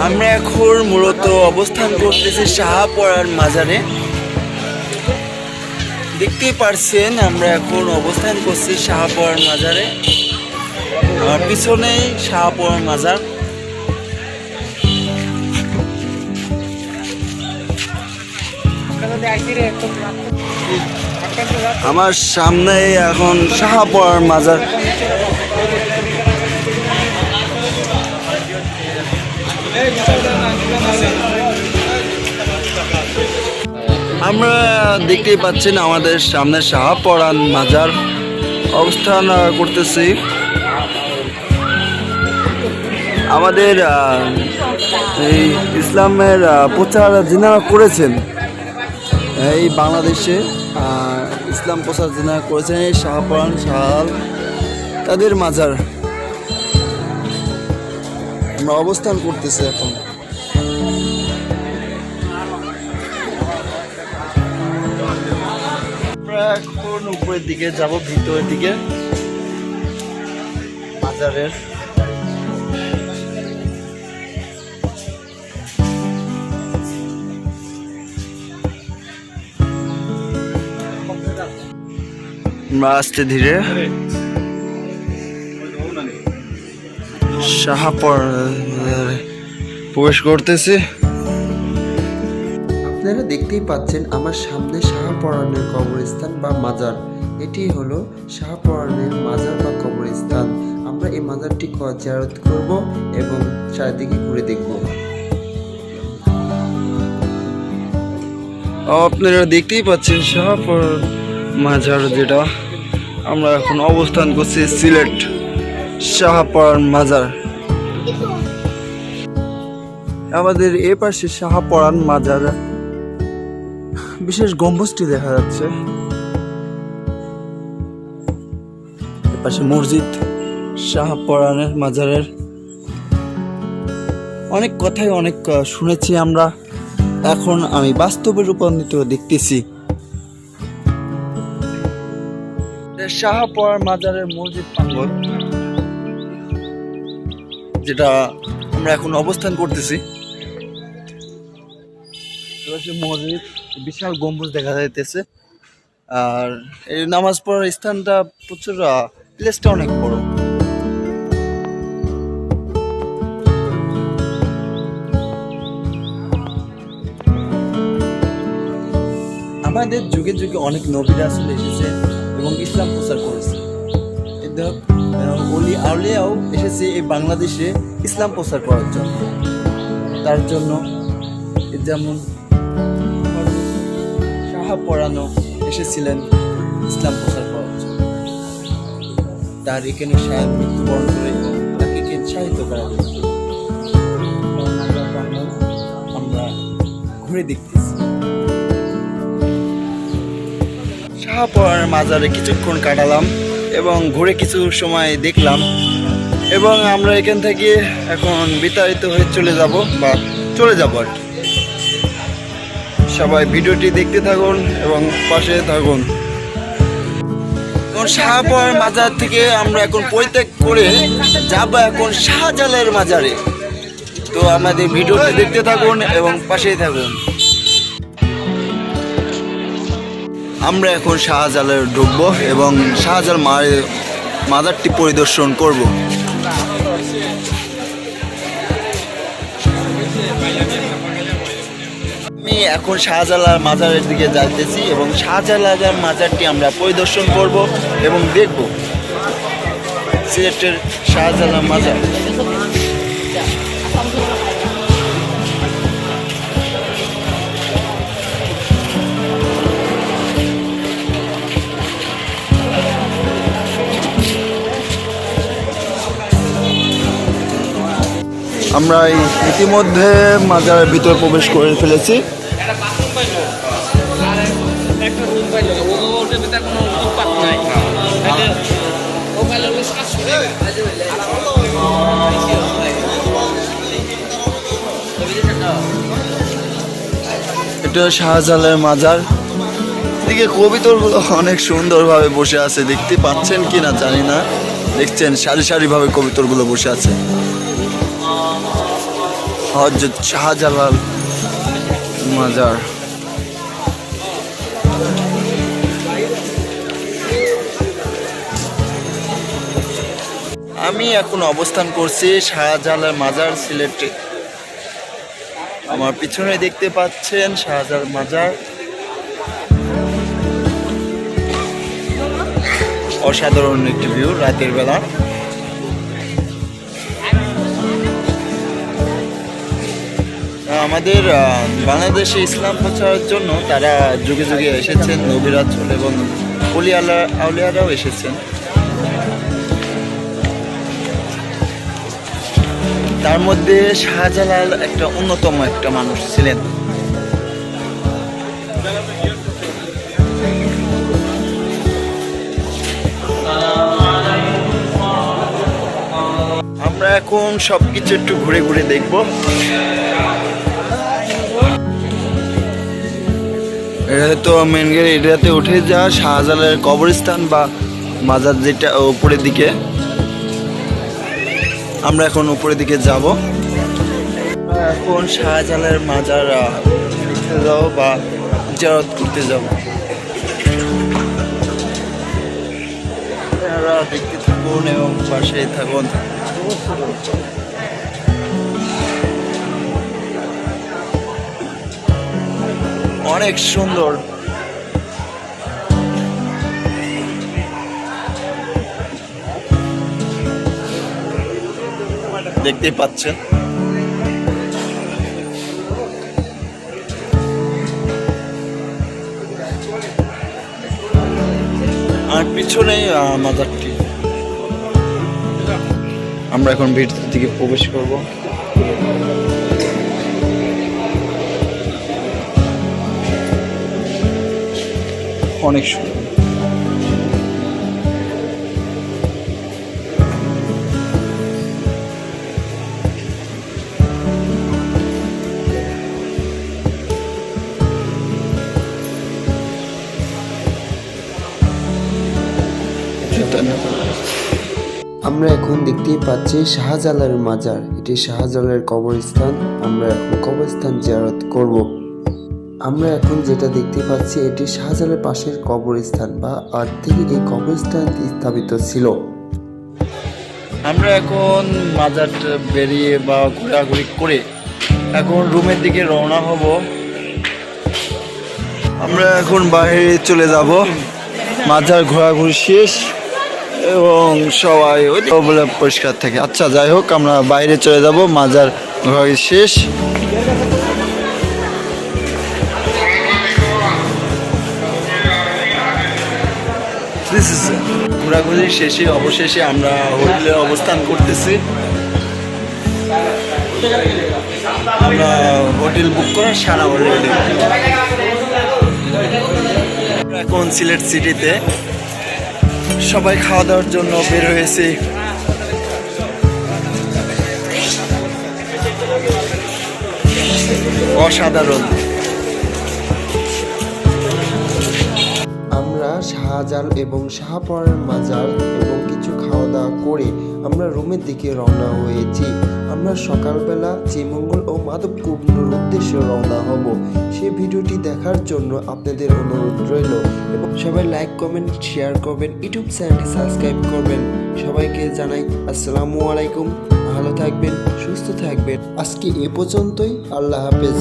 আমরা এখন মূলত অবস্থান করতেছি শাহপরার মাজারে। দেখতেই পারছেন আমরা এখন অবস্থান করছি শাহপরার মাজারে। আমার পিছনেই শাহপরার মাজার। আমার সামনে এখন শাহপরার মাজার। আমরা দেখতেই পাচ্ছেন আমাদের সামনে শাহপরান মাজার অবস্থান করতেছি। আমাদের এই ইসলামের প্রচার যিনারা করেছেন এই বাংলাদেশে, ইসলাম প্রচার যিনারা করেছেন এই শাহপরান শাহাল তাদের মাজার আমরা অবস্থান করতেছি এখন। আমরা এখন উপরের দিকে যাব, ভিতরের দিকে মাজারের। আমরা আস্তে ধীরে শাহপরায় প্রবেশ করতেছি। আপনারা দেখতেই পাচ্ছেন আমার সামনে শাহপরানের কবরস্থান বা মাজার। এটি হলো শাহপরানের মাজার বা কবরস্থান। আমরা এই মাজারটি জিয়ারত করব এবং চারিদিকে ঘুরে দেখব। আপনারা দেখতেই পাচ্ছেন শাহপরান মাজার, যেটা আমরা এখন অবস্থান করছি সিলেট শাহপরান মাজার। আমাদের এ পাশে শাহপরান মাজার বিশেষ গম্বুজটি দেখা যাচ্ছে। এপাশে মসজিদ শাহপরানের মাজারের। অনেক কথাই অনেক শুনেছি আমরা, এখন আমি বাস্তবে রূপান্তরিত দেখতেছি। শাহপরান মাজারের মসজিদ প্রাঙ্গণ, যেটা আমরা এখন অবস্থান করতেছি। মসজিদ বিশাল গম্বুজ দেখা যাইতেছে, আর এই নামাজ পড়ার স্থানটা প্রচুর, প্লেসটা অনেক বড়। আমাদের যুগে যুগে অনেক নবী রাসূল এসেছে এবং ইসলাম প্রচার করেছে। ওলি আউলিয়াও এসেছে এই বাংলাদেশে ইসলাম প্রচার করার জন্য। তার জন্য যেমন শাহপরানও এসেছিলেন ইসলাম প্রচার করার জন্য। তার এখানে শাহেদ মৃত্যুবরণ করে তাকে উৎসাহিত করা হয়েছে। আমরা ঘুরে দেখতেছি শাহপরান মাজারে কিছুক্ষণ কাটালাম এবং ঘুরে কিছু সময় দেখলাম, এবং আমরা এখান থেকে এখন বিতাড়িত হয়ে চলে যাব আর কি। সবাই ভিডিওটি দেখতে থাকুন এবং পাশে থাকুন। এখন শাহপরান মাজার থেকে আমরা এখন পরিত্যাগ করে যাব এখন শাহজালালের মাজারে। তো আমাদের ভিডিওটি দেখতে থাকুন এবং পাশেই থাকুন। আমরা এখন শাহজালালে ঢুকবো এবং শাহজালাল মাজারটি পরিদর্শন করব। আমি এখন শাহজালাল মাজারের দিকে যাইতেছি এবং শাহজালালের মাজারটি আমরা পরিদর্শন করব এবং দেখব। সিলেটের শাহজালাল মাজার। আমরা ইতিমধ্যে মাজারের ভিতর প্রবেশ করে ফেলেছি। এটা শাহজালালের মাজার। এদিকে কবিতরগুলো অনেক সুন্দরভাবে বসে আছে, দেখতে পাচ্ছেন কিনা জানি না। দেখছেন সারি সারি ভাবে কবিতরগুলো বসে আছে। হযরত শাহজালাল মাজার। আমি এখন অবস্থান করছি শাহজালাল মাজার, সিলেটে। আমার পিছনে দেখতে পাচ্ছেন শাহজালাল মাজার। অসাধারণ একটি ভিউ রাতের বেলা। আমাদের বাংলাদেশে ইসলাম প্রচারের জন্য তারা যুগে যুগে এসেছেন, নবী রাসূল এবং ওলি আউলিয়ারাও এসেছেন। তার মধ্যে শাহজালাল একটা অন্যতম একটা মানুষ ছিলেন। আমরা এখন সবকিছু একটু ঘুরে ঘুরে দেখব। এটা তো মেন গেট, এটাতে উঠে যা শাহজালালের কবরস্থান বা মাজার, যেটা উপরের দিকে। আমরা এখন উপরের দিকে যাব। এখন শাহজালালের মাজার দেখতে যাবো বা জিয়ারত করতে যাব। আপনারা দেখতে থাকুন এবং পাশে থাকুন। অনেক সুন্দর। দেখতেই পাচ্ছেন। আর পিছনেই মাজারটি। আমরা এখন ভিতর দিকে প্রবেশ করব। অনেক সুন্দর। আমরা এখন দেখতেই পাচ্ছি শাহজালালের মাজার। এটি শাহজালালের কবরস্থান। আমরা এখন কবরস্থান জিয়ারত করব। আমরা এখন যেটা দেখতে পাচ্ছি এটি শাহজালালের পাশের কবরস্থান বা আগ থেকে এই কবরস্থানটি স্থাপিত ছিল। আমরা এখন মাজার বেরিয়ে বা ঘোরাঘুরি করে এখন রুমের দিকে রওনা হব। আমরা এখন বাইরে চলে যাব। মাজার ঘোরাঘুরি শেষ এবং সবাই ওই বলে পরিষ্কার থাকে। আচ্ছা, যাই হোক, আমরা বাইরে চলে যাব। মাজার ঘোরাঘুরি শেষ। ঘোরাঘুরি শেষে অবশেষে আমরা হোটেলে অবস্থান করতেছি। আমরা হোটেল বুক করার সারা অলরেডি। এখন সিলেট সিটিতে সবাই খাওয়া দাওয়ার জন্য বের হয়েছে। অসাধারণ। আমরা শাহজালাল এবং শাহপরার মাজার এবং কিছু খাওয়া দাওয়া করে আমরা রুমের দিকে রওনা হয়েছি। আমরা সকালবেলা শ্রীমঙ্গল ও মাধবকুণ্ডর উদ্দেশ্যে রওনা হব। সেই ভিডিওটি দেখার জন্য আপনাদের অনুরোধ রইল এবং সবাই লাইক, কমেন্ট, শেয়ার করবেন, ইউটিউব চ্যানেলটি সাবস্ক্রাইব করবেন। সবাইকে জানাই আসসালামু আলাইকুম। ভালো থাকবেন, সুস্থ থাকবেন। আজকে এ পর্যন্তই। আল্লাহ হাফেজ।